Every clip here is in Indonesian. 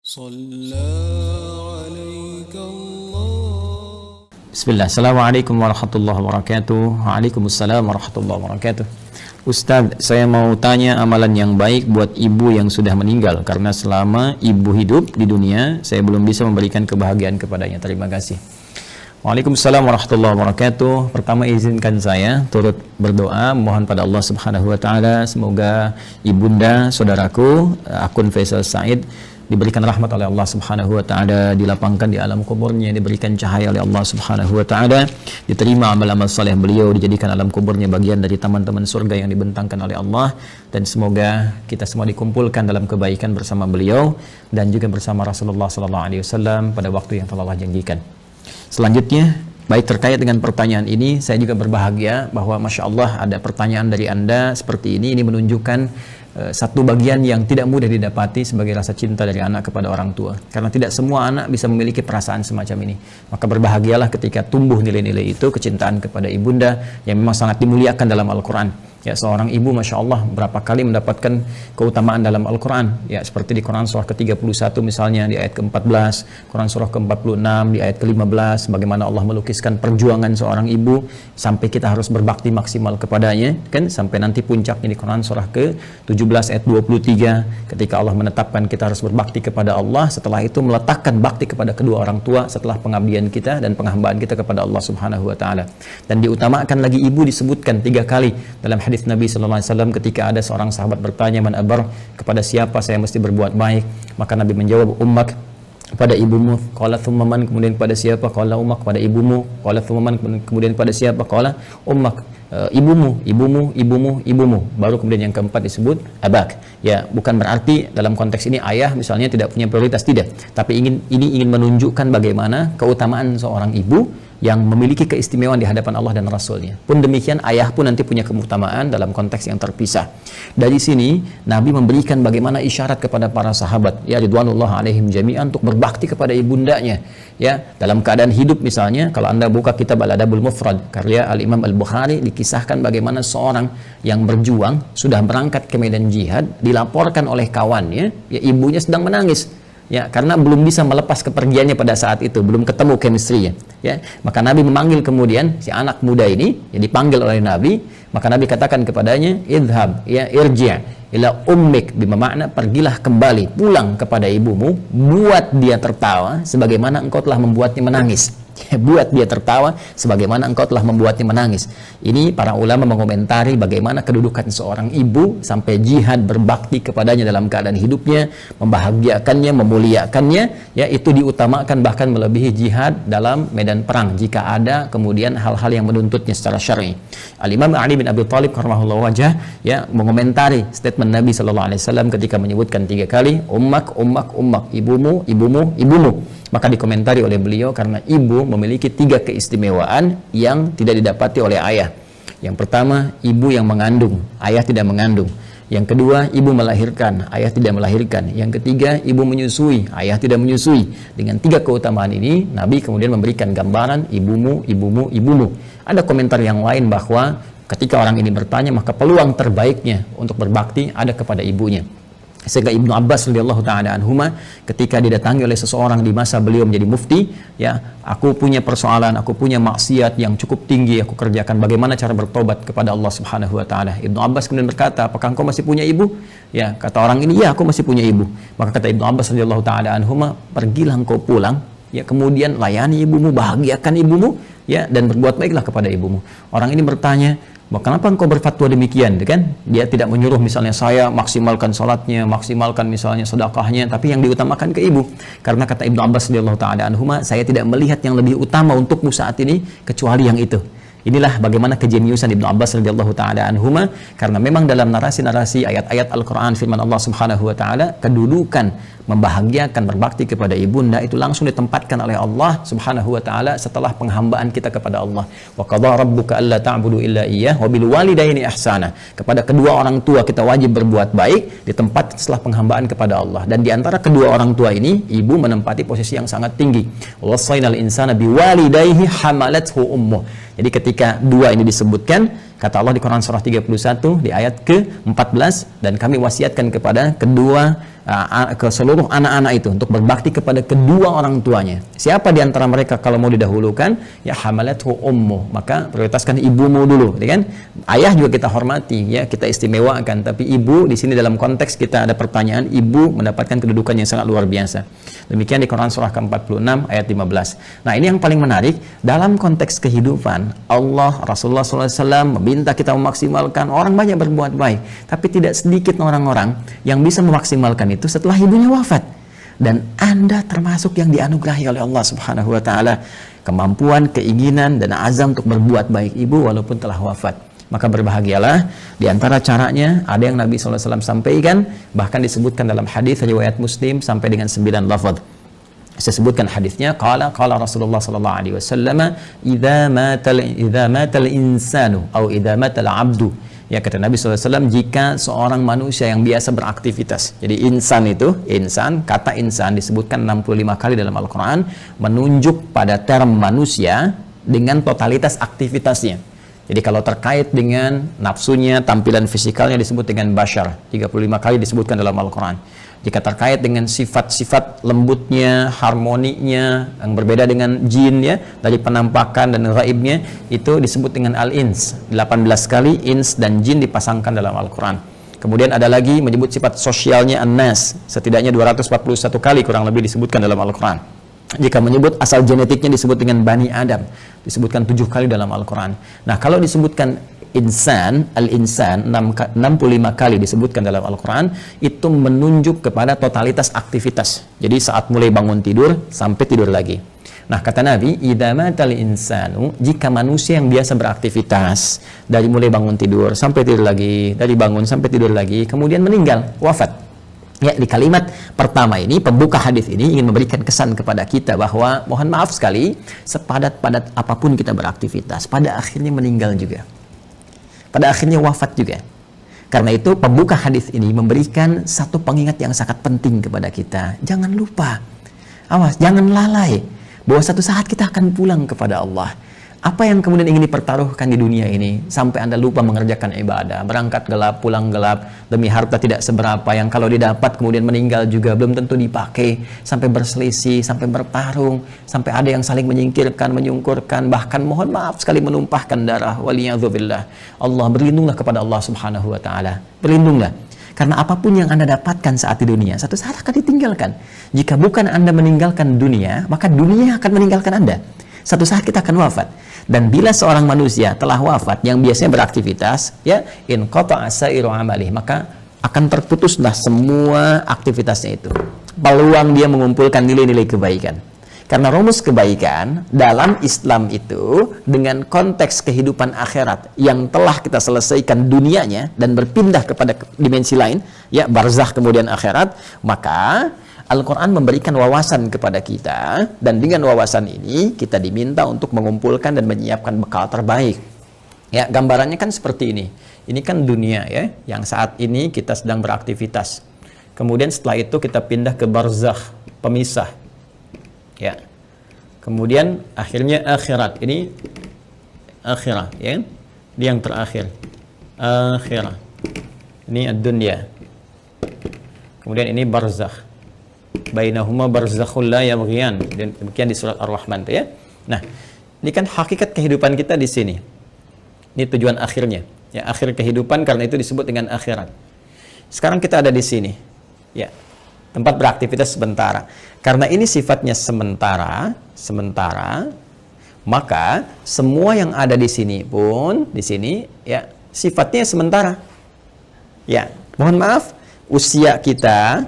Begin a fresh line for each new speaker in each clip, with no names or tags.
صلى عليك الله.
Bismillah, Assalamualaikum warahmatullahi wabarakatuh. Waalaikumsalam warahmatullahi wabarakatuh. Ustadz, saya mau tanya amalan yang baik buat ibu yang sudah meninggal, karena selama ibu hidup di dunia saya belum bisa memberikan kebahagiaan kepadanya. Terima kasih. Waalaikumsalam warahmatullahi wabarakatuh. Pertama izinkan saya turut berdoa mohon pada Allah Subhanahu wa taala semoga ibunda saudaraku akun Faisal Said diberikan rahmat oleh Allah Subhanahu wa taala, dilapangkan di alam kuburnya, diberikan cahaya oleh Allah Subhanahu wa taala, diterima amal-amal saleh beliau, dijadikan alam kuburnya bagian dari taman-taman surga yang dibentangkan oleh Allah, dan semoga kita semua dikumpulkan dalam kebaikan bersama beliau dan juga bersama Rasulullah sallallahu alaihi wasallam pada waktu yang telah Allah janjikan. Selanjutnya, baik terkait dengan pertanyaan ini, saya juga berbahagia bahwa Masya Allah ada pertanyaan dari Anda seperti ini menunjukkan satu bagian yang tidak mudah didapati sebagai rasa cinta dari anak kepada orang tua, karena tidak semua anak bisa memiliki perasaan semacam ini. Maka berbahagialah ketika tumbuh nilai-nilai itu, kecintaan kepada ibunda yang memang sangat dimuliakan dalam Al-Quran. Ya, seorang ibu Masya Allah berapa kali mendapatkan keutamaan dalam Al-Quran, ya, seperti di Quran surah ke-31 misalnya di ayat ke-14, Quran surah ke-46 di ayat ke-15, bagaimana Allah melukiskan perjuangan seorang ibu sampai kita harus berbakti maksimal kepadanya, kan, sampai nanti puncaknya di Quran surah ke-17 ayat 23 ketika Allah menetapkan kita harus berbakti kepada Allah, setelah itu meletakkan bakti kepada kedua orang tua setelah pengabdian kita dan penghambaan kita kepada Allah Subhanahu wa taala. Dan diutamakan lagi ibu disebutkan 3 kali dalam hadis Nabi sallallahu alaihi wasallam ketika ada seorang sahabat bertanya, man abar, kepada siapa saya mesti berbuat baik? Maka Nabi menjawab, ummak, kepada ibumu. Qala thumma man, kemudian kepada siapa? Qala ummak, kepada ibumu. Qala thumma man, kemudian kepada siapa? Qala ummak, ibumu. Baru kemudian yang keempat disebut abak. Ya, bukan berarti dalam konteks ini ayah misalnya tidak punya prioritas, tidak, tapi ini ingin menunjukkan bagaimana keutamaan seorang ibu yang memiliki keistimewaan di hadapan Allah dan Rasulnya. Pun demikian ayah pun nanti punya keutamaan dalam konteks yang terpisah. Dari sini Nabi memberikan bagaimana isyarat kepada para sahabat, ya ridwanullah alaihim jami'an, untuk berbakti kepada ibundanya. Ya, dalam keadaan hidup misalnya, kalau Anda buka kitab Al-Adabul Mufrad karya Al-Imam Al-Bukhari, dikisahkan bagaimana seorang yang berjuang sudah berangkat ke medan jihad, dilaporkan oleh kawannya, ya ibunya sedang menangis. Ya, karena belum bisa melepas kepergiannya pada saat itu, belum ketemu chemistry-nya. Ya, maka Nabi memanggil kemudian si anak muda ini, ya dipanggil oleh Nabi, maka Nabi katakan kepadanya, idhab, ya irji' ila ummik, bermakna pergilah kembali, pulang kepada ibumu, buat dia tertawa sebagaimana engkau telah membuatnya menangis. Buat dia tertawa sebagaimana engkau telah membuatnya menangis. Ini para ulama mengomentari bagaimana kedudukan seorang ibu sampai jihad berbakti kepadanya dalam keadaan hidupnya, membahagiakannya, memuliakannya, ya itu diutamakan bahkan melebihi jihad dalam medan perang jika ada kemudian hal-hal yang menuntutnya secara syar'i. Al-Imam Ali bin Abi Thalib karramallahu wajhah, ya, mengomentari statement Nabi sallallahu alaihi wasallam ketika menyebutkan 3 kali ummak, ibumu. Maka dikomentari oleh beliau, karena ibu memiliki 3 keistimewaan yang tidak didapati oleh ayah. Yang pertama, ibu yang mengandung, ayah tidak mengandung. Yang kedua, ibu melahirkan, ayah tidak melahirkan. Yang ketiga, ibu menyusui, ayah tidak menyusui. Dengan 3 keutamaan ini, Nabi kemudian memberikan gambaran ibumu. Ada komentar yang lain bahwa ketika orang ini bertanya, maka peluang terbaiknya untuk berbakti ada kepada ibunya. Sehingga Ibnu Abbas radhiyallahu taala anhuma ketika didatangi oleh seseorang di masa beliau menjadi mufti, ya, aku punya persoalan, aku punya maksiat yang cukup tinggi aku kerjakan, bagaimana cara bertobat kepada Allah Subhanahu wa taala? Ibnu Abbas kemudian berkata, apakah engkau masih punya ibu? Ya, kata orang ini, ya aku masih punya ibu. Maka kata Ibnu Abbas radhiyallahu taala anhuma, pergilah engkau pulang, ya, kemudian layani ibumu, bahagiakan ibumu, ya, dan berbuat baiklah kepada ibumu. Orang ini bertanya, kenapa engkau berfatwa demikian, kan? Dia tidak menyuruh misalnya saya maksimalkan salatnya, maksimalkan misalnya sedekahnya, tapi yang diutamakan ke ibu. Karena kata Ibnu Abbas radhiyallahu taala anhuma, saya tidak melihat yang lebih utama untukmu saat ini kecuali yang itu. Inilah bagaimana kejeniusan Ibnu Abbas radhiyallahu taala anhuma, karena memang dalam narasi-narasi ayat-ayat Al-Qur'an firman Allah Subhanahu wa taala, kedudukan membahagiakan berbakti kepada ibunda itu langsung ditempatkan oleh Allah Subhanahu wa taala setelah penghambaan kita kepada Allah. Wa qadha rabbuka alla ta'budu illa iyyah wa bil walidaini ihsana. Kepada kedua orang tua kita wajib berbuat baik di tempat setelah penghambaan kepada Allah. Dan di antara kedua orang tua ini, ibu menempati posisi yang sangat tinggi. Wasainal insana biwalidayhi hamalathu ummuh. Jadi ketika 2 ini disebutkan, Kata Allah di Quran surah 31 di ayat ke-14, dan kami wasiatkan kepada ke seluruh anak-anak itu untuk berbakti kepada kedua orang tuanya. Siapa di antara mereka kalau mau didahulukan? Ya hamalathu ummu, maka prioritaskan ibumu dulu, ya kan? Ayah juga kita hormati, ya, kita istimewakan, tapi ibu di sini dalam konteks kita ada pertanyaan, ibu mendapatkan kedudukan yang sangat luar biasa. Demikian di Quran surah ke-46 ayat 15. Nah, ini yang paling menarik dalam konteks kehidupan. Allah, Rasulullah SAW meminta kita memaksimalkan. Orang banyak berbuat baik, tapi tidak sedikit orang-orang yang bisa memaksimalkan itu setelah ibunya wafat. Dan Anda termasuk yang dianugerahi oleh Allah Subhanahu wa taala kemampuan, keinginan dan azam untuk berbuat baik ibu walaupun telah wafat. Maka berbahagialah. Di antara caranya ada yang Nabi SAW sampaikan, bahkan disebutkan dalam hadis riwayat Muslim sampai dengan 9 lafaz. Saya sebutkan hadisnya, qala Rasulullah sallallahu alaihi wasallam, idza matal insanu atau idza matal abdu. Ya, kata Nabi SAW, jika seorang manusia yang biasa beraktivitas. Jadi insan itu, kata insan disebutkan 65 kali dalam Al-Quran, menunjuk pada term manusia dengan totalitas aktivitasnya. Jadi kalau terkait dengan nafsunya, tampilan fisikalnya disebut dengan bashar, 35 kali disebutkan dalam Al-Quran. Jika terkait dengan sifat-sifat lembutnya, harmoninya, yang berbeda dengan jin, ya, dari penampakan dan gaibnya, itu disebut dengan al-ins. 18 kali ins dan jin dipasangkan dalam Al-Quran. Kemudian ada lagi menyebut sifat sosialnya an-nas, setidaknya 241 kali kurang lebih disebutkan dalam Al-Quran. Jika menyebut asal genetiknya disebut dengan Bani Adam, disebutkan 7 kali dalam Al-Quran. Nah, kalau disebutkan insan, al-insan 65 kali disebutkan dalam Al-Quran, itu menunjuk kepada totalitas aktivitas. Jadi saat mulai bangun tidur sampai tidur lagi. Nah, kata Nabi, idza matal insanu, jika manusia yang biasa beraktivitas dari mulai bangun tidur sampai tidur lagi, dari bangun sampai tidur lagi, kemudian meninggal, wafat. Ya, di kalimat pertama ini, pembuka hadis ini ingin memberikan kesan kepada kita bahwa mohon maaf sekali, sepadat-padat apapun kita beraktivitas, pada akhirnya meninggal juga. Pada akhirnya wafat juga. Karena itu pembuka hadis ini memberikan satu pengingat yang sangat penting kepada kita. Jangan lupa, awas, jangan lalai bahwa satu saat kita akan pulang kepada Allah. Apa yang kemudian ingin dipertaruhkan di dunia ini sampai Anda lupa mengerjakan ibadah, berangkat gelap, pulang gelap, demi harta tidak seberapa yang kalau didapat kemudian meninggal juga belum tentu dipakai, sampai berselisih, sampai bertarung, sampai ada yang saling menyingkirkan, menyungkurkan, bahkan mohon maaf sekali menumpahkan darah. Waliyadzubillah. Allah, berlindunglah kepada Allah Subhanahu wa taala. Berlindunglah. Karena apapun yang Anda dapatkan saat di dunia, satu saat akan ditinggalkan. Jika bukan Anda meninggalkan dunia, maka dunia akan meninggalkan Anda. Satu saat kita akan wafat. Dan bila seorang manusia telah wafat yang biasanya beraktivitas, ya, in qata'a sa'iru amalih, maka akan terputuslah semua aktivitasnya itu. Peluang dia mengumpulkan nilai-nilai kebaikan. Karena rumus kebaikan dalam Islam itu dengan konteks kehidupan akhirat yang telah kita selesaikan dunianya dan berpindah kepada dimensi lain, ya, barzakh kemudian akhirat, maka Al-Quran memberikan wawasan kepada kita, dan dengan wawasan ini kita diminta untuk mengumpulkan dan menyiapkan bekal terbaik. Ya, gambarannya kan seperti ini. Ini kan dunia, ya, yang saat ini kita sedang beraktivitas. Kemudian setelah itu kita pindah ke barzakh, pemisah. Ya. Kemudian akhirnya akhirat. Ini akhirat, ya. Ini yang terakhir. Akhirat. Ini ad-dunya. Kemudian ini barzakh. Bainahuma barzakhul la yabghiyan. Demikian di surat Ar-Rahman, ya. Nah, ini kan hakikat kehidupan kita di sini. Ini tujuan akhirnya, ya, akhir kehidupan, karena itu disebut dengan akhirat. Sekarang kita ada di sini, ya, tempat beraktivitas sementara. Karena ini sifatnya sementara, maka semua yang ada di sini pun di sini, ya, sifatnya sementara. Ya, mohon maaf, usia kita,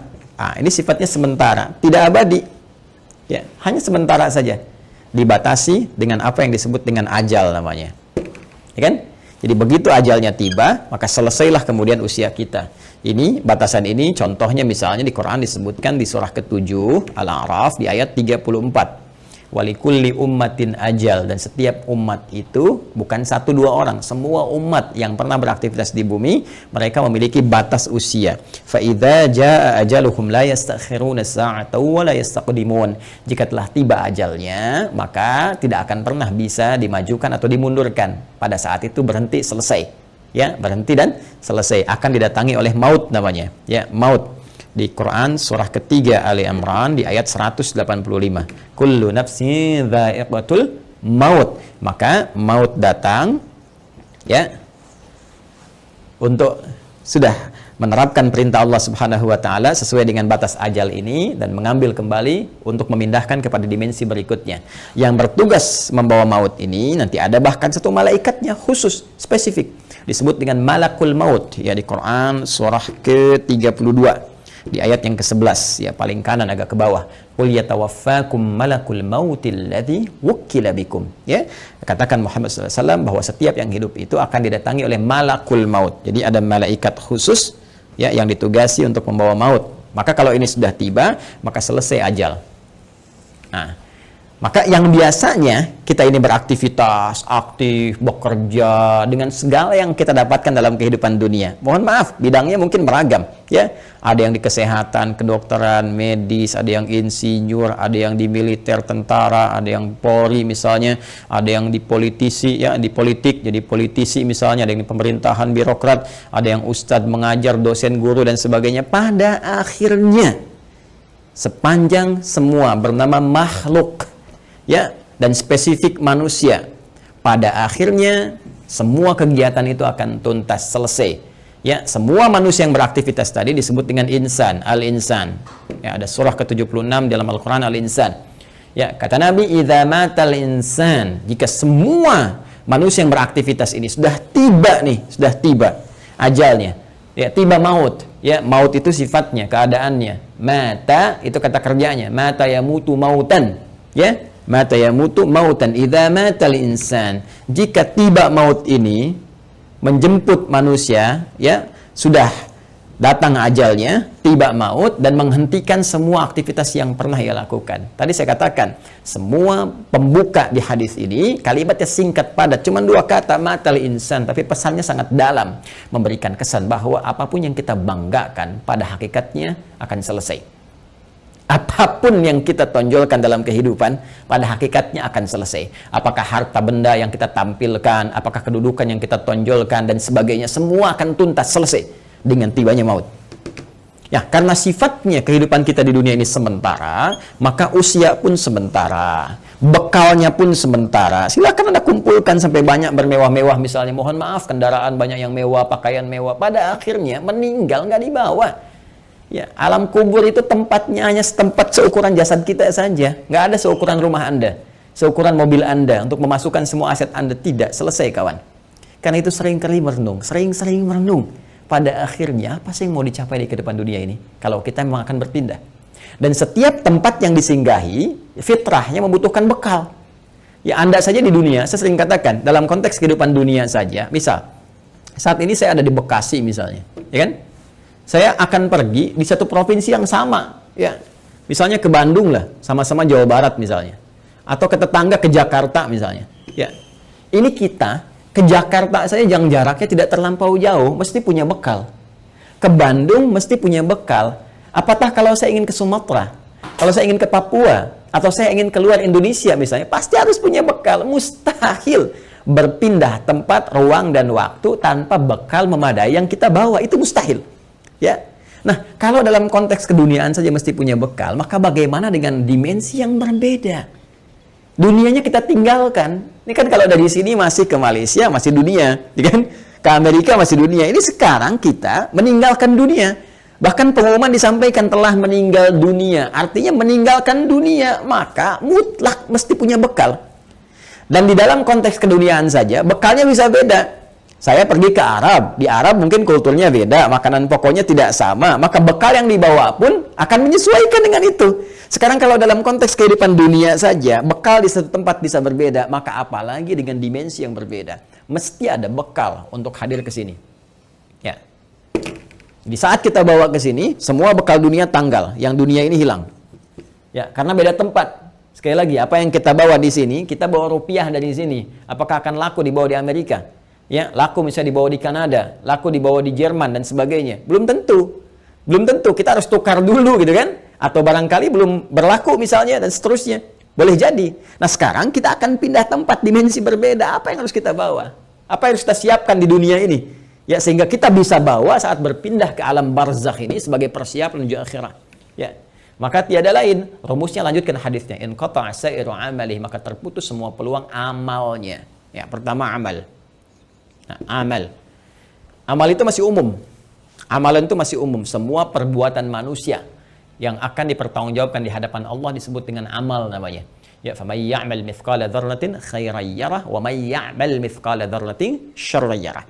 ini sifatnya sementara, tidak abadi. Ya, hanya sementara saja. Dibatasi dengan apa yang disebut dengan ajal namanya. Ya kan? Jadi begitu ajalnya tiba, maka selesailah kemudian usia kita. Ini batasan ini contohnya misalnya di Quran disebutkan di surah ke-7 Al-A'raf di ayat 34. Walikulli ummatin ajal, dan setiap umat itu bukan 1-2 orang, semua umat yang pernah beraktivitas di bumi mereka memiliki batas usia. Fa idza jaa ajaluhum la yastakhiruna sa'atan wa la yastaqdimun. Jika telah tiba ajalnya, maka tidak akan pernah bisa dimajukan atau dimundurkan. Pada saat itu berhenti, selesai. Ya, berhenti dan selesai. Akan didatangi oleh maut namanya. Ya, maut. Di Quran surah ketiga Ali Imran di ayat 185. Kullu nafsin dha'iqatul maut. Maka maut datang ya untuk sudah menerapkan perintah Allah Subhanahu wa taala sesuai dengan batas ajal ini dan mengambil kembali untuk memindahkan kepada dimensi berikutnya. Yang bertugas membawa maut ini nanti ada bahkan satu malaikatnya khusus spesifik disebut dengan malakul maut ya di Quran surah ke-32. Di ayat yang ke-11 ya paling kanan agak ke bawah, qul yatawaffakum malakul mautil ladzi wukkila bikum, ya katakan Muhammad SAW bahwa setiap yang hidup itu akan didatangi oleh malakul maut. Jadi ada malaikat khusus ya yang ditugasi untuk membawa maut. Maka kalau ini sudah tiba maka selesai ajal. Nah, maka yang biasanya kita ini beraktivitas, aktif, bekerja dengan segala yang kita dapatkan dalam kehidupan dunia. Mohon maaf, bidangnya mungkin beragam, ya. Ada yang di kesehatan, kedokteran, medis, ada yang insinyur, ada yang di militer, tentara, ada yang Polri misalnya, ada yang di politisi, ya, di politik, jadi politisi misalnya, ada yang di pemerintahan, birokrat, ada yang ustadz mengajar, dosen, guru dan sebagainya. Pada akhirnya sepanjang semua bernama makhluk ya dan spesifik manusia, pada akhirnya semua kegiatan itu akan tuntas, selesai ya. Semua manusia yang beraktivitas tadi disebut dengan insan, al-insan ya, ada surah ke-76 dalam Al-Quran, al-insan ya. Kata Nabi, idza matal insan, jika semua manusia yang beraktivitas ini sudah tiba nih, sudah tiba ajalnya ya, tiba maut ya. Maut itu sifatnya, keadaannya. Mata itu kata kerjanya, mata yamutu mautan ya, mata yamutu mautan. Idza matal insan, jika tiba maut ini menjemput manusia ya, sudah datang ajalnya, tiba maut dan menghentikan semua aktivitas yang pernah ia lakukan. Tadi saya katakan semua pembuka di hadis ini kalimatnya singkat padat, cuma 2 kata, matal insan, tapi pesannya sangat dalam, memberikan kesan bahwa apapun yang kita banggakan pada hakikatnya akan selesai. Apapun yang kita tonjolkan dalam kehidupan pada hakikatnya akan selesai. Apakah harta benda yang kita tampilkan, apakah kedudukan yang kita tonjolkan dan sebagainya, semua akan tuntas, selesai dengan tibanya maut. Ya, karena sifatnya kehidupan kita di dunia ini sementara, maka usia pun sementara, bekalnya pun sementara. Silakan Anda kumpulkan sampai banyak bermewah-mewah misalnya, mohon maaf kendaraan banyak yang mewah, pakaian mewah, pada akhirnya meninggal nggak dibawa. Ya, alam kubur itu tempatnya hanya setempat seukuran jasad kita saja. Nggak ada seukuran rumah Anda, seukuran mobil Anda untuk memasukkan semua aset Anda. Tidak, selesai kawan. Karena itu sering-kali merenung, sering-sering merenung. Pada akhirnya, apa sih yang mau dicapai di kehidupan dunia ini? Kalau kita memang akan berpindah. Dan setiap tempat yang disinggahi, fitrahnya membutuhkan bekal. Ya, Anda saja di dunia, saya sering katakan, dalam konteks kehidupan dunia saja, misal, saat ini saya ada di Bekasi misalnya, ya kan? Saya akan pergi di satu provinsi yang sama, ya. Misalnya ke Bandung lah, sama-sama Jawa Barat misalnya. Atau ke tetangga ke Jakarta misalnya, ya. Ini kita ke Jakarta saja yang jaraknya tidak terlampau jauh, mesti punya bekal. Ke Bandung mesti punya bekal. Apatah kalau saya ingin ke Sumatera, kalau saya ingin ke Papua, atau saya ingin keluar Indonesia misalnya, pasti harus punya bekal. Mustahil berpindah tempat, ruang, dan waktu tanpa bekal memadai yang kita bawa. Itu mustahil. Ya. Nah, kalau dalam konteks keduniaan saja mesti punya bekal, maka bagaimana dengan dimensi yang berbeda? Dunianya kita tinggalkan. Ini kan kalau dari sini masih ke Malaysia, masih dunia, ya kan? Ke Amerika masih dunia. Ini sekarang kita meninggalkan dunia. Bahkan pengumuman disampaikan telah meninggal dunia. Artinya meninggalkan dunia, maka mutlak mesti punya bekal. Dan di dalam konteks keduniaan saja, bekalnya bisa beda. Saya pergi ke Arab, di Arab mungkin kulturnya beda, makanan pokoknya tidak sama, maka bekal yang dibawa pun akan menyesuaikan dengan itu. Sekarang kalau dalam konteks kehidupan dunia saja, bekal di satu tempat bisa berbeda, maka apalagi dengan dimensi yang berbeda. Mesti ada bekal untuk hadir ke sini. Ya. Di saat kita bawa ke sini, semua bekal dunia tanggal, yang dunia ini hilang. Ya, karena beda tempat. Sekali lagi, apa yang kita bawa di sini, kita bawa rupiah dari sini. Apakah akan laku dibawa di Amerika? Ya, laku misalnya dibawa di Kanada, laku dibawa di Jerman dan sebagainya. Belum tentu. Belum tentu, kita harus tukar dulu gitu kan? Atau barangkali belum berlaku misalnya dan seterusnya. Boleh jadi. Nah, sekarang kita akan pindah tempat, dimensi berbeda. Apa yang harus kita bawa? Apa yang harus kita siapkan di dunia ini? Ya, sehingga kita bisa bawa saat berpindah ke alam barzakh ini sebagai persiapan menuju akhirat. Ya. Maka tiada lain, rumusnya lanjutkan hadisnya. In qata'a sa'iru amalih, maka terputus semua peluang amalnya. Ya, pertama amal. Nah, amal. Amal itu masih umum. Amalan itu masih umum. Semua perbuatan manusia yang akan dipertanggungjawabkan di hadapan Allah disebut dengan amal namanya. Ya, faman ya'mal mithqala dzarratin khairan yarah wa man ya'mal mithqala dzarratin syarran yarah.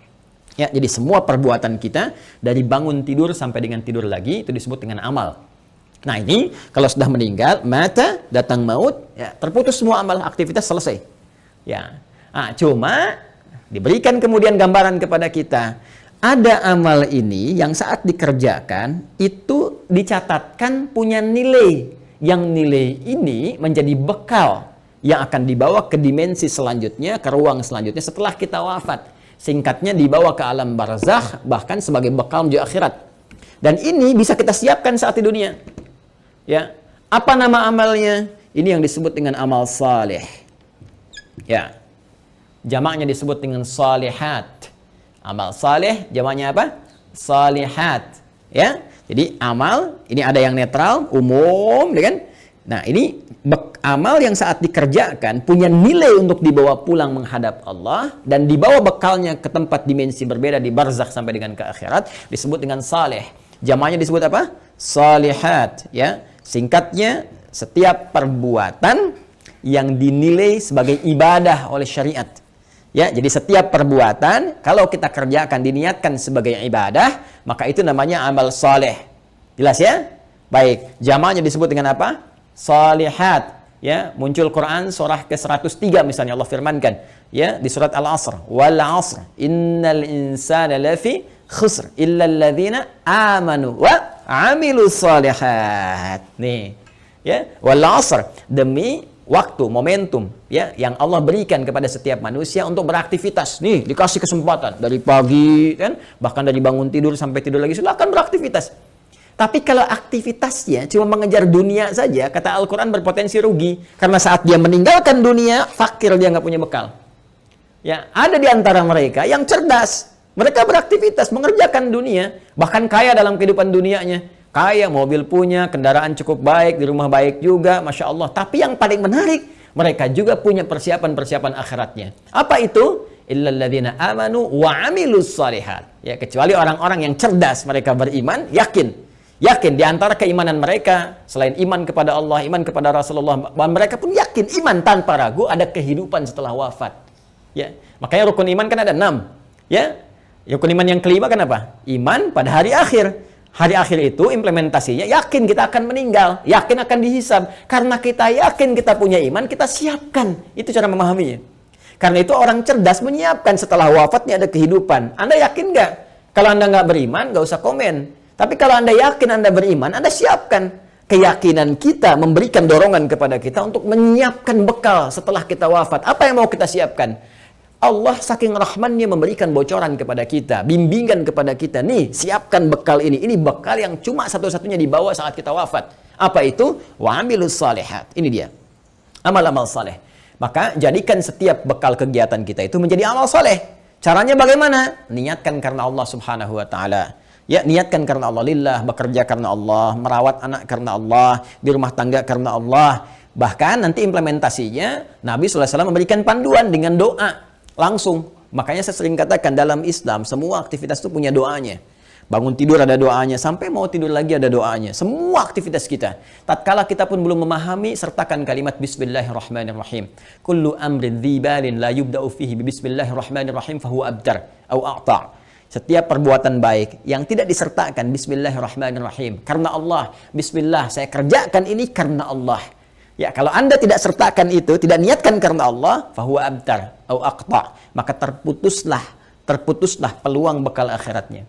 Ya, jadi semua perbuatan kita dari bangun tidur sampai dengan tidur lagi itu disebut dengan amal. Nah, ini kalau sudah meninggal, mata, datang maut, ya, terputus semua amal, aktivitas selesai. Ya. Nah, cuma diberikan kemudian gambaran kepada kita, ada amal ini yang saat dikerjakan itu dicatatkan punya nilai, yang nilai ini menjadi bekal yang akan dibawa ke dimensi selanjutnya, ke ruang selanjutnya setelah kita wafat. Singkatnya dibawa ke alam barzakh, bahkan sebagai bekal menuju akhirat. Dan ini bisa kita siapkan saat di dunia. Ya, apa nama amalnya? Ini yang disebut dengan amal saleh. Ya, jamaknya disebut dengan salihat. Amal saleh, jamaknya apa? Salihat. Ya, jadi amal ini ada yang netral, umum, ya kan? Nah, ini amal yang saat dikerjakan punya nilai untuk dibawa pulang menghadap Allah dan dibawa bekalnya ke tempat dimensi berbeda di barzakh sampai dengan ke akhirat disebut dengan saleh. Jamaknya disebut apa? Salihat. Ya. Singkatnya, setiap perbuatan yang dinilai sebagai ibadah oleh syariat. Ya, jadi setiap perbuatan kalau kita kerjakan diniatkan sebagai ibadah, maka itu namanya amal saleh. Jelas ya? Baik, jamaknya disebut dengan apa? Salihat. Ya, muncul Quran surah ke-103 misalnya Allah firmankan, ya, di surat Al-Asr, wal 'asr innal insana lafi khusr illa alladzina amanu wa 'amilus shalihat. Nih, ya, wal 'asr, demi waktu, momentum, ya, yang Allah berikan kepada setiap manusia untuk beraktivitas. Nih, dikasih kesempatan dari pagi kan, bahkan dari bangun tidur sampai tidur lagi silakan beraktivitas. Tapi kalau aktivitasnya cuma mengejar dunia saja, kata Al-Quran berpotensi rugi. Karena saat dia meninggalkan dunia, fakir, dia nggak punya bekal. Ya, ada di antara mereka yang cerdas. Mereka beraktivitas, mengerjakan dunia. Bahkan kaya dalam kehidupan dunianya. Kaya, mobil punya, kendaraan cukup baik, di rumah baik juga, Masya Allah. Tapi yang paling menarik, mereka juga punya persiapan-persiapan akhiratnya. Apa itu? Illalladzina amanu wa amilus shalihat. Ya, kecuali orang-orang yang cerdas, mereka beriman, yakin di antara keimanan mereka, selain iman kepada Allah, iman kepada Rasulullah, mereka pun yakin, iman tanpa ragu, ada kehidupan setelah wafat. Ya, makanya rukun iman kan ada 6. Ya, rukun iman yang kelima kan apa? Iman pada hari akhir. Hari akhir itu implementasinya, yakin kita akan meninggal, yakin akan dihisab. Karena kita yakin kita punya iman, kita siapkan. Itu cara memahaminya. Karena itu orang cerdas menyiapkan setelah wafatnya ada kehidupan. Anda yakin nggak? Kalau Anda nggak beriman, nggak usah komen. Tapi kalau Anda yakin Anda beriman, Anda siapkan. Keyakinan kita memberikan dorongan kepada kita untuk menyiapkan bekal setelah kita wafat. Apa yang mau kita siapkan? Allah saking rahmannya memberikan bocoran kepada kita, bimbingan kepada kita. Nih, siapkan bekal ini. Ini bekal yang cuma satu-satunya dibawa saat kita wafat. Apa itu? Wa amilus shalihat. Ini dia. Amal-amal saleh. Maka jadikan setiap bekal kegiatan kita itu menjadi amal saleh. Caranya bagaimana? Niatkan karena Allah Subhanahu wa taala. Ya, niatkan karena Allah lillah, bekerja karena Allah, merawat anak karena Allah, di rumah tangga karena Allah. Bahkan nanti implementasinya Nabi SAW memberikan panduan dengan doa langsung. Makanya saya sering katakan dalam Islam semua aktivitas itu punya doanya. Bangun tidur ada doanya, sampai mau tidur lagi ada doanya. Semua aktivitas kita. Tatkala kita pun belum memahami, sertakan kalimat Bismillahirrahmanirrahim. Kullu amrin dzibalin la yubda'u fihi Bismillahirrahmanirrahim fahuwa abtar au a'ta'. Setiap perbuatan baik yang tidak disertakan Bismillahirrahmanirrahim, karena Allah, Bismillah, saya kerjakan ini karena Allah. Ya, kalau Anda tidak sertakan itu, tidak niatkan karena Allah, fahuwa abtar au aqta', maka terputuslah peluang bekal akhiratnya.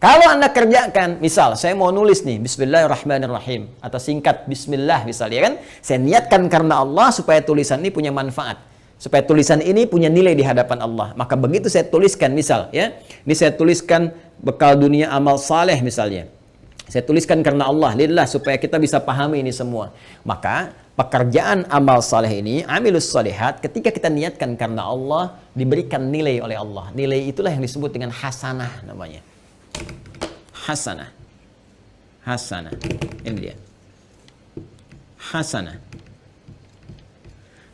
Kalau Anda kerjakan, misal saya mau nulis nih Bismillahirrahmanirrahim atau singkat Bismillah misalnya kan, saya niatkan karena Allah supaya tulisan ini punya manfaat, supaya tulisan ini punya nilai di hadapan Allah. Maka begitu saya tuliskan, misal ya, ini saya tuliskan bekal dunia amal saleh misalnya. Saya tuliskan karena Allah, lillah, supaya kita bisa pahami ini semua. Maka pekerjaan amal saleh ini, amilus salihat, ketika kita niatkan karena Allah, diberikan nilai oleh Allah. Nilai itulah yang disebut dengan hasanah namanya. Hasanah. Hasanah. Ini dia. Hasanah.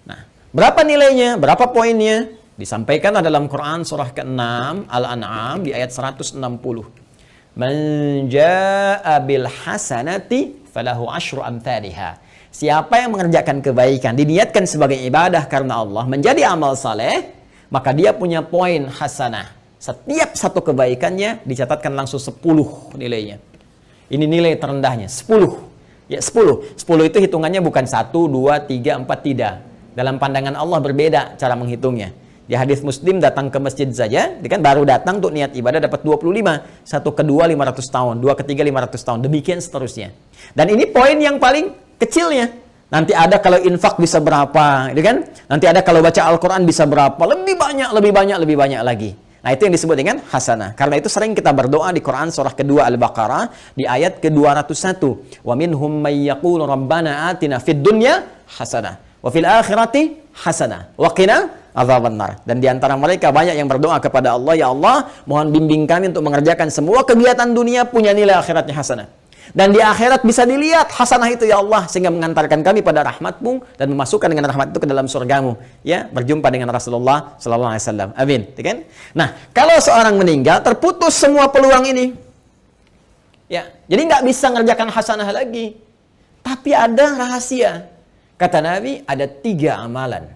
Nah, berapa nilainya? Berapa poinnya? Disampaikan dalam Quran surah ke-6 Al-An'am di ayat 160. Man jaa'a bil hasanati falahu asyru amthaliha. Siapa yang mengerjakan kebaikan, diniatkan sebagai ibadah karena Allah, menjadi amal saleh, maka dia punya poin hasanah. Setiap satu kebaikannya dicatatkan langsung 10 nilainya. Ini nilai terendahnya, 10. Ya, 10. 10 itu hitungannya bukan 1, 2, 3, 4, tidak. Dalam pandangan Allah berbeda cara menghitungnya. Di hadis Muslim, datang ke masjid saja, dia kan baru datang untuk niat ibadah dapat 25. Satu kedua 500 tahun, dua ketiga 500 tahun, demikian seterusnya. Dan ini poin yang paling kecilnya. Nanti ada kalau infak bisa berapa, gitu kan? Nanti ada kalau baca Al-Quran bisa berapa, lebih banyak, lebih banyak, lebih banyak lagi. Nah, itu yang disebut dengan hasanah. Karena itu sering kita berdoa di Quran surah kedua Al-Baqarah di ayat ke-201. Wa minhum may yaqulu rabbana atina fid dunya hasanah wa fil akhirati hasanah wa qina adzabannar. Dan di antara mereka banyak yang berdoa kepada Allah, ya Allah, mohon bimbing kami untuk mengerjakan semua kegiatan dunia punya nilai akhiratnya hasanah. Dan di akhirat bisa dilihat hasanah itu, ya Allah, sehingga mengantarkan kami pada rahmat-Mu dan memasukkan dengan rahmat itu ke dalam surga-Mu, ya, berjumpa dengan Rasulullah sallallahu alaihi wasallam. Amin, kan? Nah, kalau seorang meninggal terputus semua peluang ini. Ya, jadi nggak bisa mengerjakan hasanah lagi. Tapi ada rahasia. Kata Nabi, ada 3 amalan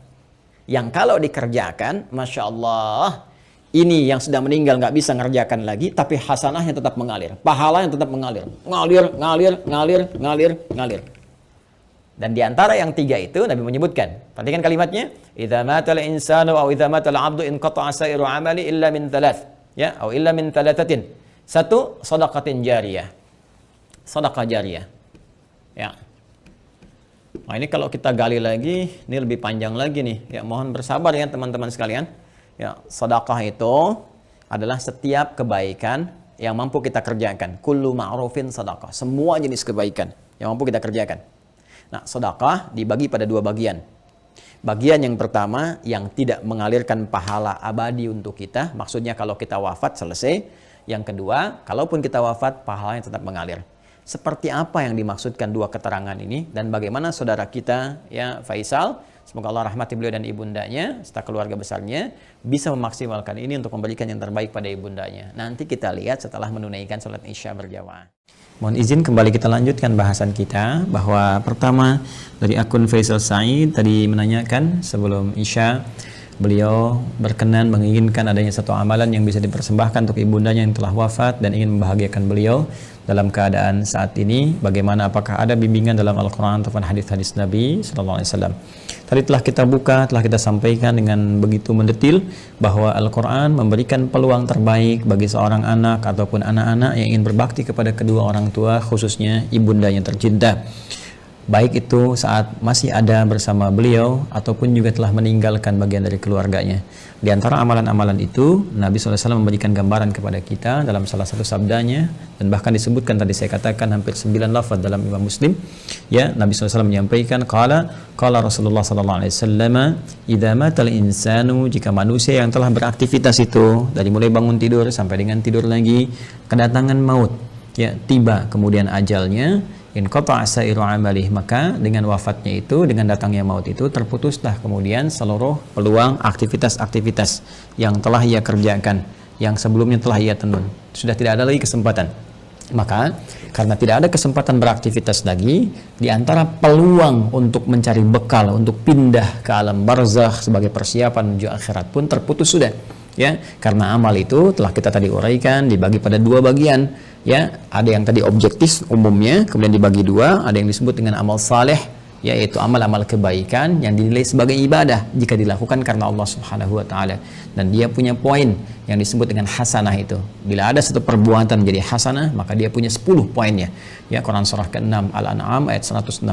yang kalau dikerjakan, Masya Allah, ini yang sudah meninggal nggak bisa ngerjakan lagi, tapi hasanahnya tetap mengalir, pahalanya tetap mengalir, ngalir. Dan di antara yang 3 itu Nabi menyebutkan, perhatikan kalimatnya, idza matal insanu aw idza matal 'abdu inqata'a sa'iru 'amali illa min 3, ya, atau illa min 3. 1, shadaqatin jariyah. Sedekah jariyah. Ya. Nah, ini kalau kita gali lagi, ini lebih panjang lagi nih. Ya, mohon bersabar ya teman-teman sekalian. Ya, sedekah itu adalah setiap kebaikan yang mampu kita kerjakan. Kullu ma'rufin sedekah. Semua jenis kebaikan yang mampu kita kerjakan. Nah, sedekah dibagi pada 2 bagian. Bagian yang pertama yang tidak mengalirkan pahala abadi untuk kita. Maksudnya kalau kita wafat selesai. Yang kedua, kalaupun kita wafat, pahalanya tetap mengalir. Seperti apa yang dimaksudkan 2 keterangan ini dan bagaimana saudara kita, ya, Faisal, semoga Allah rahmati beliau dan ibundanya serta keluarga besarnya bisa memaksimalkan ini untuk memberikan yang terbaik pada ibundanya. Nanti kita lihat setelah menunaikan salat Isya berjamaah. Mohon izin kembali kita lanjutkan bahasan kita, bahwa pertama dari akun Faisal Said tadi menanyakan sebelum Isya, beliau berkenan menginginkan adanya satu amalan yang bisa dipersembahkan untuk ibundanya yang telah wafat dan ingin membahagiakan beliau dalam keadaan saat ini. Bagaimana, apakah ada bimbingan dalam Al-Quran ataupun hadis-hadis Nabi Sallallahu Alaihi Wasallam? Tadi telah kita buka, telah kita sampaikan dengan begitu mendetil bahwa Al-Quran memberikan peluang terbaik bagi seorang anak ataupun anak-anak yang ingin berbakti kepada kedua orang tua, khususnya ibundanya tercinta. Baik itu saat masih ada bersama beliau ataupun juga telah meninggalkan bagian dari keluarganya. Di antara amalan-amalan itu, Nabi SAW memberikan gambaran kepada kita dalam salah satu sabdanya, dan bahkan disebutkan tadi saya katakan hampir 9 lafaz dalam Imam Muslim. Ya, Nabi SAW menyampaikan, qala Rasulullah SAW, idza matal insanu, jika manusia yang telah beraktivitas itu dari mulai bangun tidur sampai dengan tidur lagi, kedatangan maut, ya, tiba kemudian ajalnya, in qata'a sa'iru amalih, maka dengan wafatnya itu, dengan datangnya maut itu, terputuslah kemudian seluruh peluang aktivitas-aktivitas yang telah ia kerjakan, yang sebelumnya telah ia tenun. Sudah tidak ada lagi kesempatan. Maka karena tidak ada kesempatan beraktivitas lagi, di antara peluang untuk mencari bekal untuk pindah ke alam barzakh sebagai persiapan menuju akhirat pun terputus sudah. Ya, karena amal itu telah kita tadi uraikan dibagi pada 2 bagian. Ya, ada yang tadi objektif umumnya, kemudian dibagi 2, ada yang disebut dengan amal saleh, yaitu amal-amal kebaikan yang dinilai sebagai ibadah jika dilakukan karena Allah Subhanahu wa taala. Dan dia punya poin yang disebut dengan hasanah itu. Bila ada satu perbuatan menjadi hasanah, maka dia punya 10 poinnya. Ya, Quran surah ke-6 Al-An'am ayat 160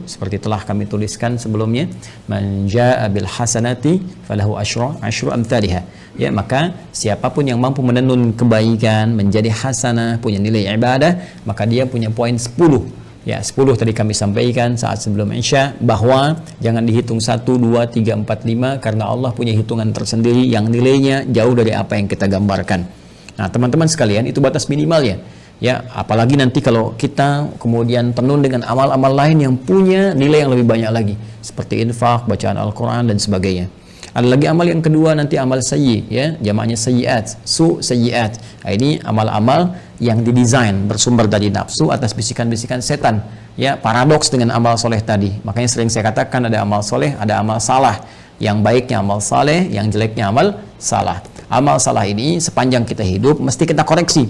seperti telah kami tuliskan sebelumnya, man jaa'a bil hasanati falahu asyru amsalihha. Ya, maka siapapun yang mampu menenun kebaikan menjadi hasanah, punya nilai ibadah, maka dia punya poin 10. Ya, 10 tadi kami sampaikan saat sebelum Isya, bahwa jangan dihitung 1, 2, 3, 4, 5 karena Allah punya hitungan tersendiri yang nilainya jauh dari apa yang kita gambarkan. Nah, teman-teman sekalian, itu batas minimal ya. Ya, apalagi nanti kalau kita kemudian tenun dengan amal-amal lain yang punya nilai yang lebih banyak lagi, seperti infak, bacaan Al-Qur'an dan sebagainya. Ada lagi amal yang kedua nanti amal sayyi, ya, jamaknya sayyiat, sayyiat. Nah, ini amal-amal yang didesain bersumber dari nafsu atas bisikan-bisikan setan. Ya, paradoks dengan amal soleh tadi. Makanya sering saya katakan ada amal soleh, ada amal salah. Yang baiknya amal saleh, yang jeleknya amal salah. Amal salah ini sepanjang kita hidup mesti kita koreksi,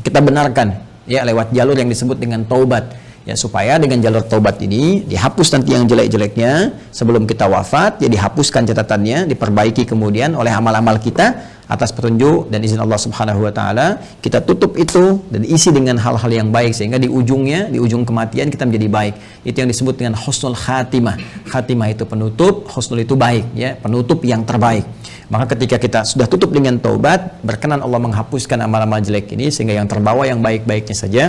kita benarkan, ya, lewat jalur yang disebut dengan taubat. Ya, supaya dengan jalur taubat ini dihapus nanti yang jelek-jeleknya sebelum kita wafat, ya dihapuskan catatannya, diperbaiki kemudian oleh amal-amal kita atas petunjuk dan izin Allah Subhanahu wa taala. Kita tutup itu dan isi dengan hal-hal yang baik sehingga di ujungnya, di ujung kematian kita menjadi baik. Itu yang disebut dengan husnul khatimah. Khatimah itu penutup, husnul itu baik, ya, penutup yang terbaik. Maka ketika kita sudah tutup dengan taubat, berkenan Allah menghapuskan amal-amal jelek ini sehingga yang terbawa yang baik-baiknya saja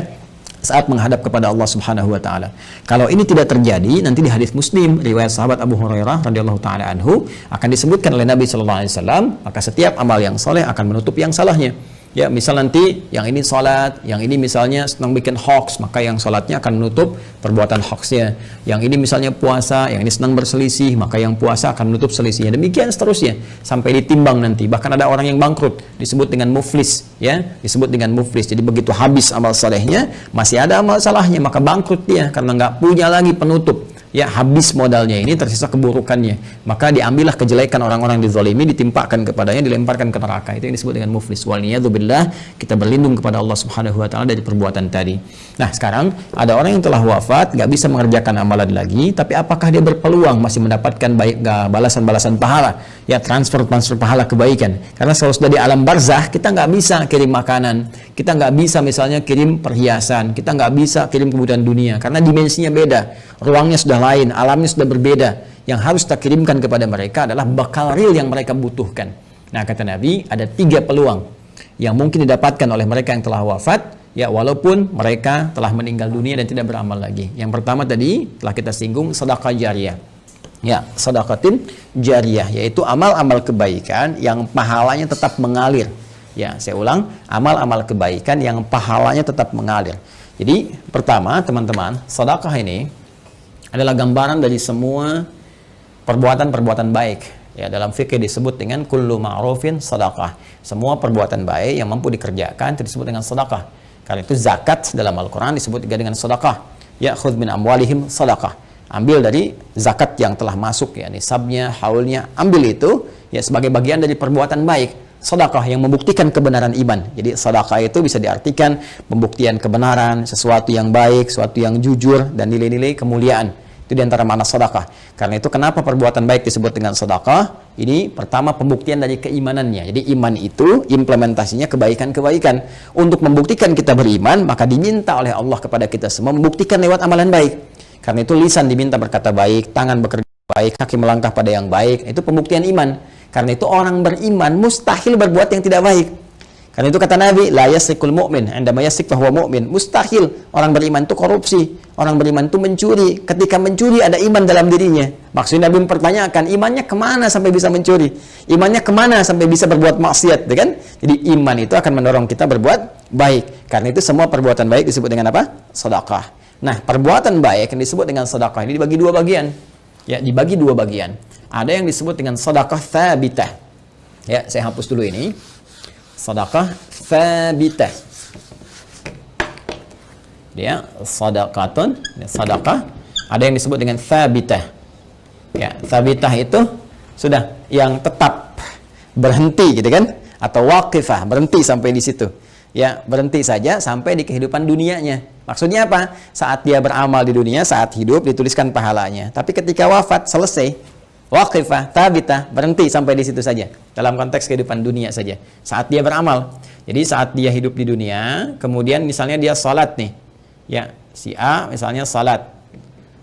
saat menghadap kepada Allah Subhanahu wa taala. Kalau ini tidak terjadi, nanti di hadis Muslim riwayat sahabat Abu Hurairah radhiyallahu taala anhu akan disebutkan oleh Nabi sallallahu alaihi wasallam, maka setiap amal yang soleh akan menutup yang salahnya. Ya, misal nanti yang ini salat, yang ini misalnya senang bikin hoax, maka yang salatnya akan menutup perbuatan hoaxnya. Yang ini misalnya puasa, yang ini senang berselisih, maka yang puasa akan menutup selisihnya. Demikian seterusnya sampai ditimbang nanti. Bahkan ada orang yang bangkrut disebut dengan muflis, ya, disebut dengan muflis. Jadi begitu habis amal salehnya, masih ada amal salahnya, maka bangkrut dia karena nggak punya lagi penutup. Ya, habis modalnya ini, tersisa keburukannya, maka diambillah kejelekan orang-orang dizalimi, ditimpakan kepadanya, dilemparkan ke neraka. Itu yang disebut dengan muflis. Waliyadzubillah, kita berlindung kepada Allah Subhanahu wa taala dari perbuatan tadi. Nah, sekarang ada orang yang telah wafat, nggak bisa mengerjakan amalan lagi, tapi apakah dia berpeluang masih mendapatkan baik balasan-balasan pahala, ya, transfer pahala kebaikan? Karena kalau sudah di alam barzah, kita nggak bisa kirim makanan, kita nggak bisa misalnya kirim perhiasan, kita nggak bisa kirim kebutuhan dunia karena dimensinya beda, ruangnya sudah lain, alamnya sudah berbeda. Yang harus kita kirimkan kepada mereka adalah bekal real yang mereka butuhkan. Nah, kata Nabi, ada 3 peluang yang mungkin didapatkan oleh mereka yang telah wafat, ya, walaupun mereka telah meninggal dunia dan tidak beramal lagi. Yang pertama tadi telah kita singgung, sedekah jariyah. Ya, sedekatin jariyah, yaitu amal-amal kebaikan yang pahalanya tetap mengalir. Ya, saya ulang, amal-amal kebaikan yang pahalanya tetap mengalir. Jadi, pertama, teman-teman, sedekah ini adalah gambaran dari semua perbuatan-perbuatan baik. Ya, dalam fikih disebut dengan kullu ma'rufin sedekah. Semua perbuatan baik yang mampu dikerjakan itu disebut dengan sedekah. Karena itu zakat dalam Al-Qur'an disebut juga dengan sedekah. Ya, khudz min amwalihim sedekah. Ambil dari zakat yang telah masuk, ya, nisabnya, haulnya, ambil itu, ya, sebagai bagian dari perbuatan baik. Sedekah yang membuktikan kebenaran iman. Jadi sedekah itu bisa diartikan pembuktian kebenaran, sesuatu yang baik, sesuatu yang jujur, dan nilai-nilai kemuliaan. Itu diantara makna sedekah. Karena itu kenapa perbuatan baik disebut dengan sedekah? Ini pertama pembuktian dari keimanannya. Jadi iman itu implementasinya kebaikan-kebaikan. Untuk membuktikan kita beriman, maka diminta oleh Allah kepada kita semua membuktikan lewat amalan baik. Karena itu lisan diminta berkata baik, tangan bekerja baik, kaki melangkah pada yang baik. Itu pembuktian iman. Karena itu orang beriman mustahil berbuat yang tidak baik. Karena itu kata Nabi, la yasrikul mu'min, indama yasrik fahuwa mu'min. Mustahil orang beriman itu korupsi, orang beriman itu mencuri. Ketika mencuri ada iman dalam dirinya. Maksudnya Nabi mempertanyakan, imannya kemana sampai bisa mencuri? Imannya kemana sampai bisa berbuat maksiat, ya kan? Jadi iman itu akan mendorong kita berbuat baik. Karena itu semua perbuatan baik disebut dengan apa? Sedekah. Nah, perbuatan baik yang disebut dengan sedekah ini dibagi 2 bagian. Ya, dibagi 2 bagian. Ada yang disebut dengan sedekah tsabitah. Ya, saya hapus dulu ini. Sedekah tsabitah. Dia sedekatun, sedekah. Ada yang disebut dengan tsabitah. Ya, tsabitah itu sudah yang tetap berhenti, gitu kan? Atau waqifah, berhenti sampai di situ. Ya, berhenti saja sampai di kehidupan dunianya. Maksudnya apa? Saat dia beramal di dunia, saat hidup dituliskan pahalanya. Tapi ketika wafat selesai, waqifah, tabitah, berhenti sampai di situ saja. Dalam konteks kehidupan dunia saja. Saat dia beramal. Jadi saat dia hidup di dunia, kemudian misalnya dia salat nih. Ya, si A misalnya salat.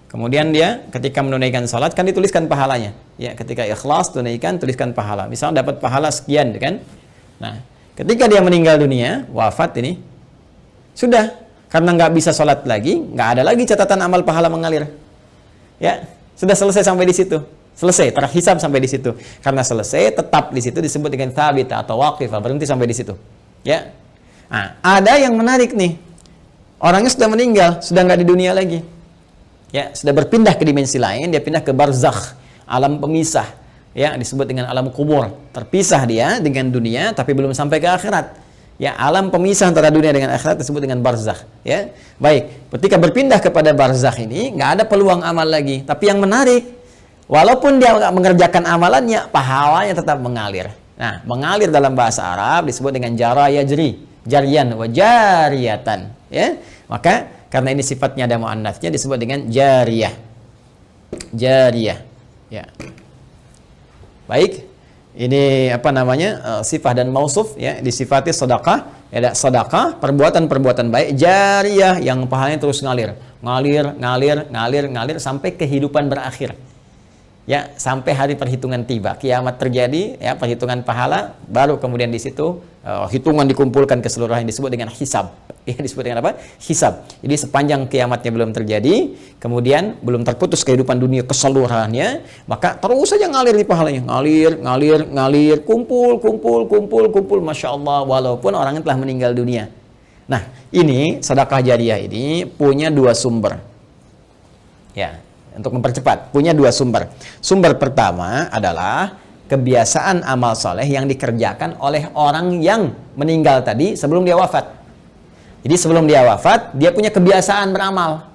Kemudian dia ketika menunaikan salat kan dituliskan pahalanya. Ya, ketika ikhlas tunaikan tuliskan pahala. Misalnya dapat pahala sekian kan. Nah, ketika dia meninggal dunia, wafat ini sudah karena nggak bisa salat lagi, nggak ada lagi catatan amal pahala mengalir. Ya, sudah selesai sampai di situ. Selesai, terhisab sampai di situ. Karena selesai, tetap di situ disebut dengan thabit atau waqifah, berhenti sampai di situ. Ya. Nah, ada yang menarik nih. Orangnya sudah meninggal, sudah nggak di dunia lagi. Ya, sudah berpindah ke dimensi lain, dia pindah ke barzakh, alam pemisah. Ya, disebut dengan alam kubur. Terpisah dia dengan dunia tapi belum sampai ke akhirat. Ya, alam pemisah antara dunia dengan akhirat disebut dengan barzakh. Ya. Baik, ketika berpindah kepada barzakh ini nggak ada peluang amal lagi. Tapi yang menarik, walaupun dia nggak mengerjakan amalannya, pahalanya tetap mengalir. Nah, mengalir dalam bahasa Arab disebut dengan jara yajri, jarian wa jariyatan. Ya, maka karena ini sifatnya ada muannats-nya disebut dengan jariyah. Jariyah. Ya. Baik. Ini apa namanya? Sifat dan mausuf ya, disifati sedekah, ya sedekah, perbuatan-perbuatan baik jariyah yang pahalanya terus ngalir. Ngalir sampai kehidupan berakhir. Ya, sampai hari perhitungan tiba, kiamat terjadi, ya perhitungan pahala, baru kemudian di situ hitungan dikumpulkan keseluruhan disebut dengan hisab. Ya, disebut dengan apa? Hisab. Jadi sepanjang kiamatnya belum terjadi, kemudian belum terputus kehidupan dunia keseluruhannya, maka terus saja ngalir di pahalanya, ngalir, kumpul, masya Allah, walaupun orangnya telah meninggal dunia. Nah, ini sedekah jariyah ini punya dua sumber. Ya. Untuk mempercepat, punya dua sumber. Sumber pertama adalah kebiasaan amal soleh yang dikerjakan oleh orang yang meninggal tadi sebelum dia wafat. Jadi sebelum dia wafat, dia punya kebiasaan beramal.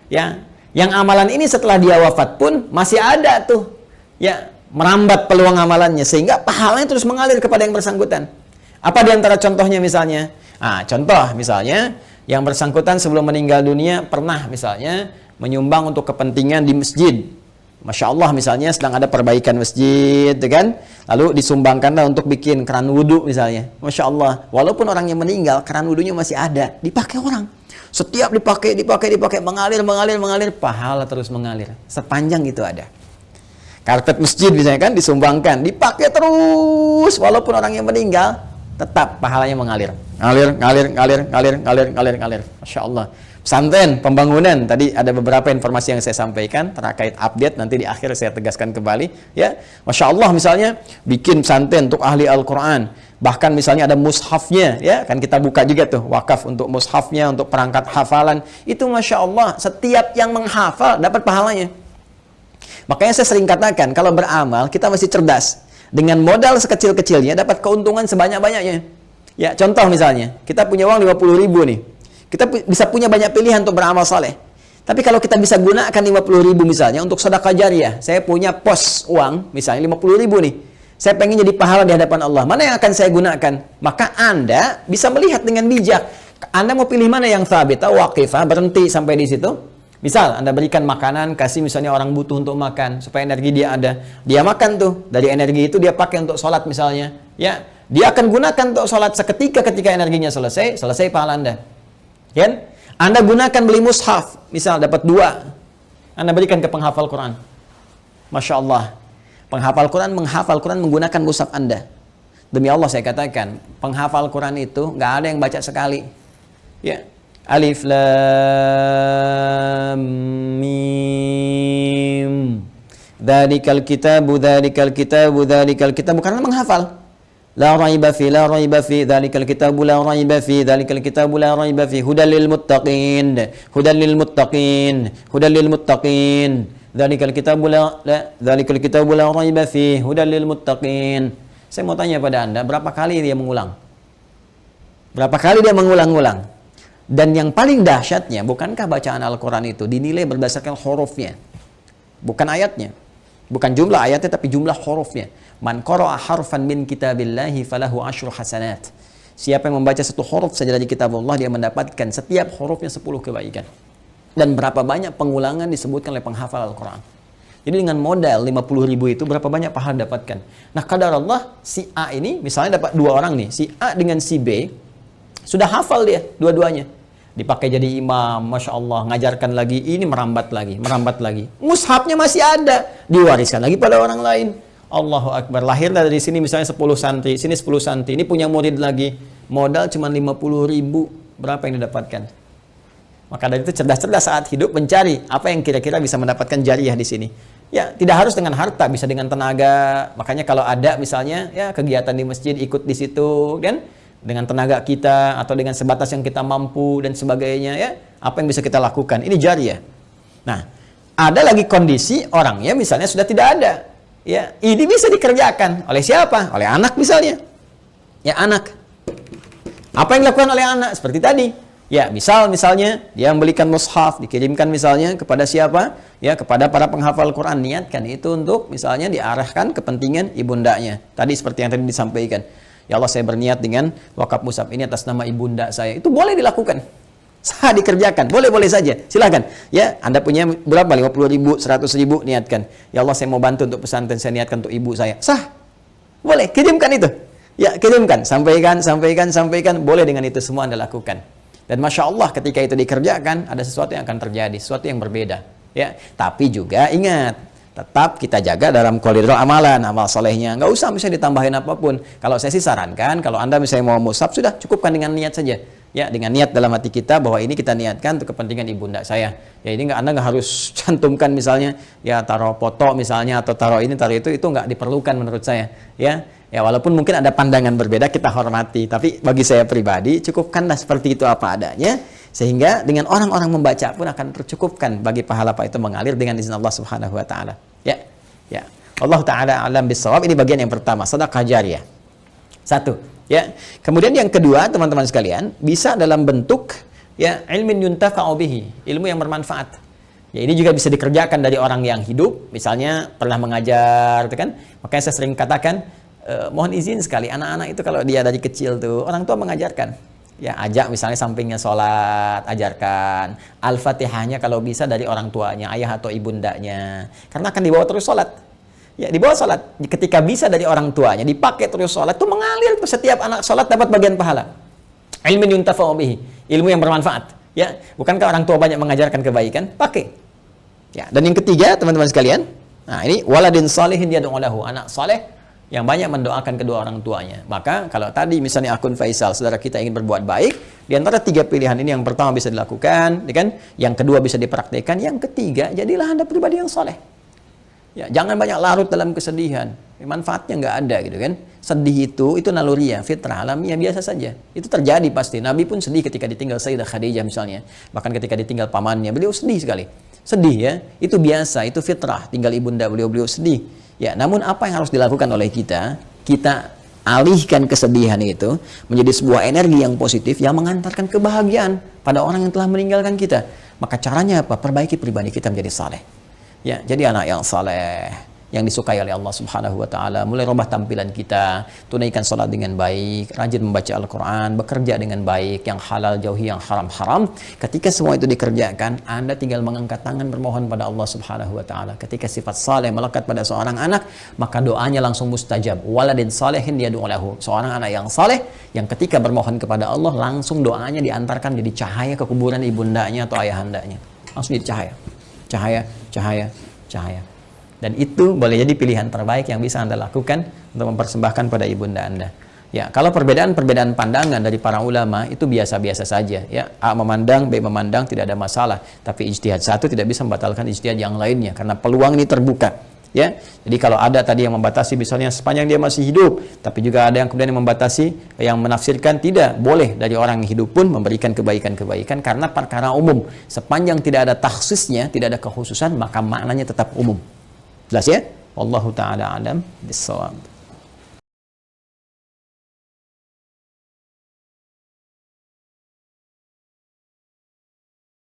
Ya, yang amalan ini setelah dia wafat pun masih ada tuh. Ya, merambat peluang amalannya sehingga pahalanya terus mengalir kepada yang bersangkutan. Apa di antara contohnya misalnya? Contoh misalnya yang bersangkutan sebelum meninggal dunia pernah misalnya menyumbang untuk kepentingan di masjid. Masya Allah misalnya sedang ada perbaikan masjid, kan? Lalu disumbangkanlah untuk bikin keran wudhu misalnya. Masya Allah, walaupun orang yang meninggal, keran wudhunya masih ada, dipakai orang. Setiap dipakai, mengalir, pahala terus mengalir. Sepanjang itu ada. Karpet masjid misalnya kan disumbangkan, dipakai terus, walaupun orang yang meninggal, tetap pahalanya mengalir. Ngalir. Masya Allah. Pesantren, pembangunan, tadi ada beberapa informasi yang saya sampaikan terkait update, nanti di akhir saya tegaskan kembali ya. Masya Allah misalnya bikin pesantren untuk ahli Al-Quran, bahkan misalnya ada mushafnya ya, kan kita buka juga tuh wakaf untuk mushafnya, untuk perangkat hafalan, itu Masya Allah setiap yang menghafal dapat pahalanya. Makanya saya sering katakan kalau beramal kita mesti cerdas, dengan modal sekecil-kecilnya dapat keuntungan sebanyak-banyaknya ya. Contoh misalnya kita punya uang 50.000 nih, kita bisa punya banyak pilihan untuk beramal saleh. Tapi kalau kita bisa gunakan 50.000 misalnya untuk sedekah jariyah, saya punya pos uang misalnya 50.000 nih. Saya pengen jadi pahala di hadapan Allah. Mana yang akan saya gunakan? Maka Anda bisa melihat dengan bijak. Anda mau pilih mana yang thabitah, waqifah, berhenti sampai di situ. Misal Anda berikan makanan, kasih misalnya orang butuh untuk makan supaya energi dia ada. Dia makan tuh, dari energi itu dia pakai untuk sholat misalnya. Ya, dia akan gunakan untuk sholat seketika ketika energinya selesai pahala Anda. Kan? Anda gunakan beli mushaf, misal dapat 2, Anda berikan ke penghafal Quran. Masya Allah, penghafal Quran menghafal Quran menggunakan mushaf Anda. Demi Allah saya katakan, penghafal Quran itu nggak ada yang baca sekali. Ya, Alif Lam Mim, Dzalikal kitabu, bukan menghafal. La raiba fi, dzalikal kitabu la raiba fi, hudal lil muttaqin, dzalikal kitabu la raiba fi, hudal lil muttaqin. Saya mau tanya pada Anda, berapa kali dia mengulang? Berapa kali dia mengulang-ulang? Dan yang paling dahsyatnya, bukankah bacaan Al-Quran itu dinilai berdasarkan hurufnya, bukan ayatnya, bukan jumlah ayatnya tapi jumlah hurufnya. Man qara'a harfan min kitabillahi falahu 10 hasanat. Siapa yang membaca satu huruf saja dari kitab Allah, dia mendapatkan setiap hurufnya 10 kebaikan. Dan berapa banyak pengulangan disebutkan oleh penghafal Al-Quran. Jadi dengan modal 50.000 itu berapa banyak pahala dapatkan. Nah, kadar Allah, si A ini misalnya dapat 2 orang nih, si A dengan si B sudah hafal dia dua-duanya. Dipakai jadi imam, Masya Allah, ngajarkan lagi, ini merambat lagi. Mushafnya masih ada, diwariskan lagi pada orang lain. Allahu Akbar, lahir dari sini misalnya 10 santri, sini 10 santri, ini punya murid lagi, modal cuma 50.000, berapa yang didapatkan? Maka dari itu cerdas-cerdas saat hidup mencari apa yang kira-kira bisa mendapatkan jariah di sini. Ya, tidak harus dengan harta, bisa dengan tenaga. Makanya kalau ada misalnya ya kegiatan di masjid, ikut di situ kan, dengan tenaga kita atau dengan sebatas yang kita mampu dan sebagainya ya, apa yang bisa kita lakukan? Ini jariah. Nah, ada lagi kondisi orangnya misalnya sudah tidak ada. Ya, ini bisa dikerjakan oleh siapa? Oleh anak misalnya. Ya, anak. Apa yang dilakukan oleh anak? Seperti tadi. Ya, misalnya dia membelikan mushaf, dikirimkan misalnya kepada siapa? Ya, kepada para penghafal Quran. Niatkan itu untuk misalnya diarahkan kepentingan ibundanya. Tadi seperti yang tadi disampaikan. Ya Allah, saya berniat dengan wakaf mushaf ini atas nama ibunda saya. Itu boleh dilakukan. Sah dikerjakan. Boleh-boleh saja. Silakan. Ya, Anda punya berapa? 50.000, 100.000, niatkan. Ya Allah, saya mau bantu untuk pesantren, saya niatkan untuk ibu saya. Sah. Boleh, kirimkan itu. Ya, kirimkan. Sampaikan. Boleh dengan itu semua Anda lakukan. Dan Masya Allah ketika itu dikerjakan, ada sesuatu yang akan terjadi, sesuatu yang berbeda. Ya, tapi juga ingat, tetap kita jaga dalam koridor amalan, amal solehnya. Nggak usah misalnya ditambahin apapun. Kalau saya sih sarankan, kalau Anda misalnya mau mushaf, sudah cukupkan dengan niat saja. Ya, dengan niat dalam hati kita bahwa ini kita niatkan untuk kepentingan ibunda saya. Ya, ini Anda nggak harus cantumkan misalnya, ya taruh foto misalnya atau taruh ini, taruh itu nggak diperlukan menurut saya. Ya, walaupun mungkin ada pandangan berbeda, kita hormati. Tapi bagi saya pribadi, cukupkanlah seperti itu apa adanya. Sehingga dengan orang-orang membaca pun akan tercukupkan bagi pahala itu mengalir dengan izin Allah Subhanahu wa Ta'ala. Ya. Allah Ta'ala alam bisawab. Ini bagian yang pertama, sedekah jariyah. Satu. Ya. Kemudian yang kedua, teman-teman sekalian, bisa dalam bentuk ya ilmin yuntafa'u bihi, ilmu yang bermanfaat. Ya, ini juga bisa dikerjakan dari orang yang hidup, misalnya pernah mengajar, gitu kan? Makanya saya sering katakan, mohon izin sekali, anak-anak itu kalau dia dari kecil tuh, orang tua mengajarkan. Ya, ajak misalnya sampingnya sholat, ajarkan. Al-Fatihahnya kalau bisa dari orang tuanya, ayah atau ibundanya. Karena akan dibawa terus sholat. Ya, dibawa sholat. Ketika bisa dari orang tuanya, dipakai terus sholat, itu mengalir tuh setiap anak sholat dapat bagian pahala. Ilmin yuntafa'u bihi, ilmu yang bermanfaat. Ya, bukankah orang tua banyak mengajarkan kebaikan? Pakai. Ya, dan yang ketiga, teman-teman sekalian, nah ini waladin salihin yad'u lahu, anak saleh yang banyak mendoakan kedua orang tuanya. Maka kalau tadi misalnya akun Faisal, saudara kita ingin berbuat baik, di antara 3 pilihan ini yang pertama bisa dilakukan, ya kan? Yang kedua bisa dipraktikkan, yang ketiga jadilah Anda pribadi yang soleh. Ya, jangan banyak larut dalam kesedihan. Manfaatnya nggak ada gitu kan. Sedih itu naluriah, fitrah, alamiah biasa saja. Itu terjadi pasti. Nabi pun sedih ketika ditinggal Sayyidah Khadijah misalnya. Bahkan ketika ditinggal pamannya, beliau sedih sekali. Sedih ya, itu biasa, itu fitrah. Tinggal ibunda beliau sedih. Ya, namun apa yang harus dilakukan oleh kita? Kita alihkan kesedihan itu menjadi sebuah energi yang positif yang mengantarkan kebahagiaan pada orang yang telah meninggalkan kita. Maka caranya apa? Perbaiki pribadi kita menjadi saleh. Ya, jadi anak yang saleh, yang disukai oleh Allah Subhanahu wa Ta'ala. Mulai rubah tampilan kita, tunaikan sholat dengan baik, rajin membaca Al-Quran, bekerja dengan baik, yang halal jauhi yang haram-haram. Ketika semua itu dikerjakan, Anda tinggal mengangkat tangan bermohon pada Allah Subhanahu wa Ta'ala. Ketika sifat saleh melekat pada seorang anak, maka doanya langsung mustajab. Waladin salehin yad'u lahu, seorang anak yang saleh yang ketika bermohon kepada Allah, langsung doanya diantarkan jadi cahaya ke kuburan ibundanya atau ayahandanya. Langsung jadi cahaya. Dan itu boleh jadi pilihan terbaik yang bisa Anda lakukan untuk mempersembahkan pada ibunda Anda. Ya, kalau perbedaan pandangan dari para ulama itu biasa-biasa saja. Ya, A memandang, B memandang, tidak ada masalah. Tapi ijtihad satu tidak bisa membatalkan ijtihad yang lainnya karena peluang ini terbuka. Ya, jadi kalau ada tadi yang membatasi misalnya sepanjang dia masih hidup, tapi juga ada yang kemudian yang membatasi, yang menafsirkan tidak boleh dari orang yang hidup pun memberikan kebaikan-kebaikan karena perkara umum. Sepanjang tidak ada takhsisnya, tidak ada kekhususan, maka maknanya tetap umum. Jelas ya? Wallahu ta'ala alam bissawab.